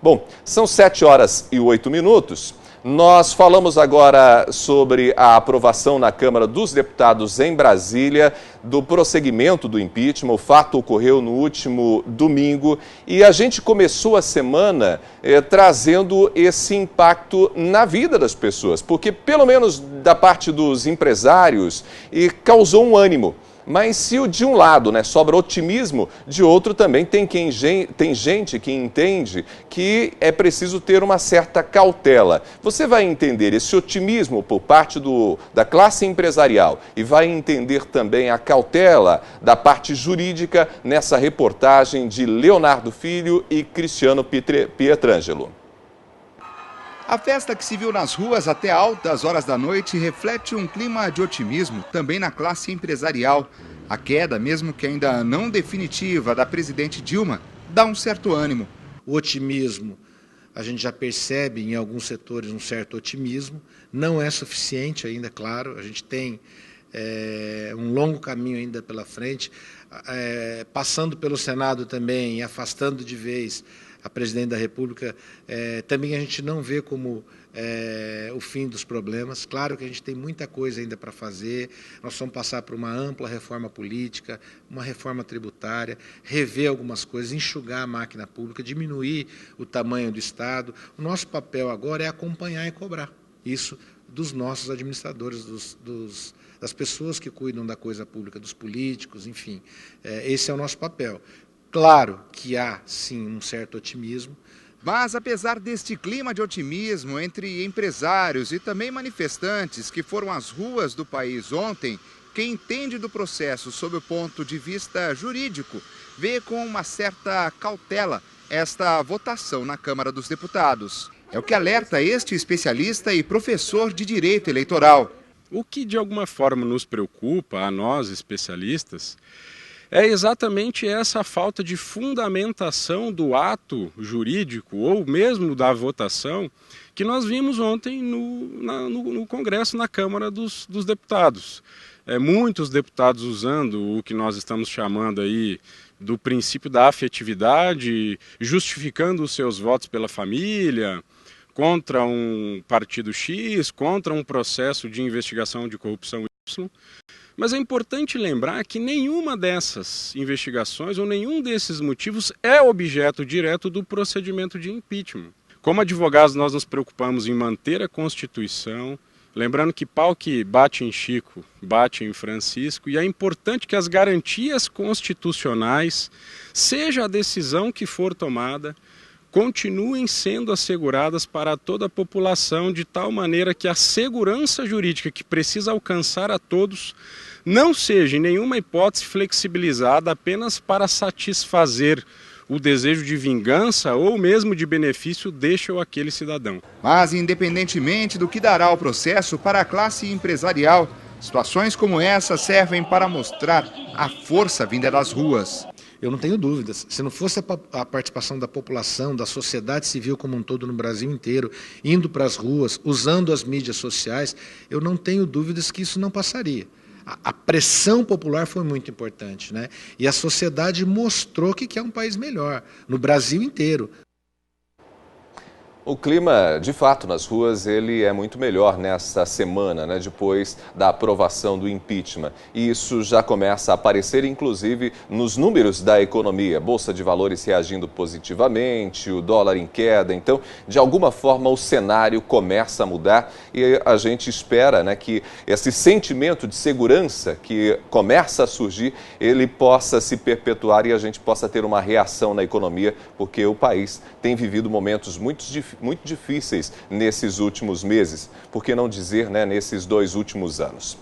Bom, são 7h08. Nós falamos agora sobre a aprovação na Câmara dos Deputados em Brasília do prosseguimento do impeachment. O fato ocorreu no último domingo e a gente começou a semana trazendo esse impacto na vida das pessoas, porque pelo menos da parte dos empresários causou um ânimo. Mas se de um lado sobra otimismo, de outro também tem gente que entende que é preciso ter uma certa cautela. Você vai entender esse otimismo por parte da classe empresarial e vai entender também a cautela da parte jurídica nessa reportagem de Leonardo Filho e Cristiano Pietrangelo. A festa que se viu nas ruas até altas horas da noite reflete um clima de otimismo também na classe empresarial. A queda, mesmo que ainda não definitiva, da presidente Dilma, dá um certo ânimo. O otimismo, a gente já percebe em alguns setores um certo otimismo, não é suficiente ainda, claro, a gente tem um longo caminho ainda pela frente, passando pelo Senado também e afastando de vez a presidente da República, também a gente não vê como o fim dos problemas. Claro que a gente tem muita coisa ainda para fazer, nós vamos passar por uma ampla reforma política, uma reforma tributária, rever algumas coisas, enxugar a máquina pública, diminuir o tamanho do Estado. O nosso papel agora é acompanhar e cobrar isso dos nossos administradores, das pessoas que cuidam da coisa pública, dos políticos, enfim. Esse é o nosso papel. Claro que há, sim, um certo otimismo. Mas, apesar deste clima de otimismo entre empresários e também manifestantes que foram às ruas do país ontem, quem entende do processo sob o ponto de vista jurídico vê com uma certa cautela esta votação na Câmara dos Deputados. É o que alerta este especialista e professor de Direito Eleitoral. O que, de alguma forma, nos preocupa, a nós especialistas, é exatamente essa falta de fundamentação do ato jurídico ou mesmo da votação que nós vimos ontem no Congresso, na Câmara dos Deputados. Muitos deputados usando o que nós estamos chamando aí do princípio da afetividade, justificando os seus votos pela família, contra um partido X, contra um processo de investigação de corrupção Y. Mas é importante lembrar que nenhuma dessas investigações ou nenhum desses motivos é objeto direto do procedimento de impeachment. Como advogados, nós nos preocupamos em manter a Constituição, lembrando que pau que bate em Chico, bate em Francisco, e é importante que as garantias constitucionais, seja a decisão que for tomada, continuem sendo asseguradas para toda a população de tal maneira que a segurança jurídica que precisa alcançar a todos não seja em nenhuma hipótese flexibilizada apenas para satisfazer o desejo de vingança ou mesmo de benefício deste ou aquele cidadão. Mas independentemente do que dará o processo para a classe empresarial, situações como essa servem para mostrar a força vinda das ruas. Eu não tenho dúvidas, se não fosse a participação da população, da sociedade civil como um todo no Brasil inteiro, indo para as ruas, usando as mídias sociais, eu não tenho dúvidas que isso não passaria. A pressão popular foi muito importante, né? E a sociedade mostrou que quer um país melhor, no Brasil inteiro. O clima, de fato, nas ruas, ele é muito melhor nesta semana, depois da aprovação do impeachment. E isso já começa a aparecer, inclusive, nos números da economia. Bolsa de Valores reagindo positivamente, o dólar em queda. Então, de alguma forma, o cenário começa a mudar e a gente espera que esse sentimento de segurança que começa a surgir, ele possa se perpetuar e a gente possa ter uma reação na economia, porque o país tem vivido momentos muito difíceis nesses últimos meses, por que não dizer nesses 2 últimos anos.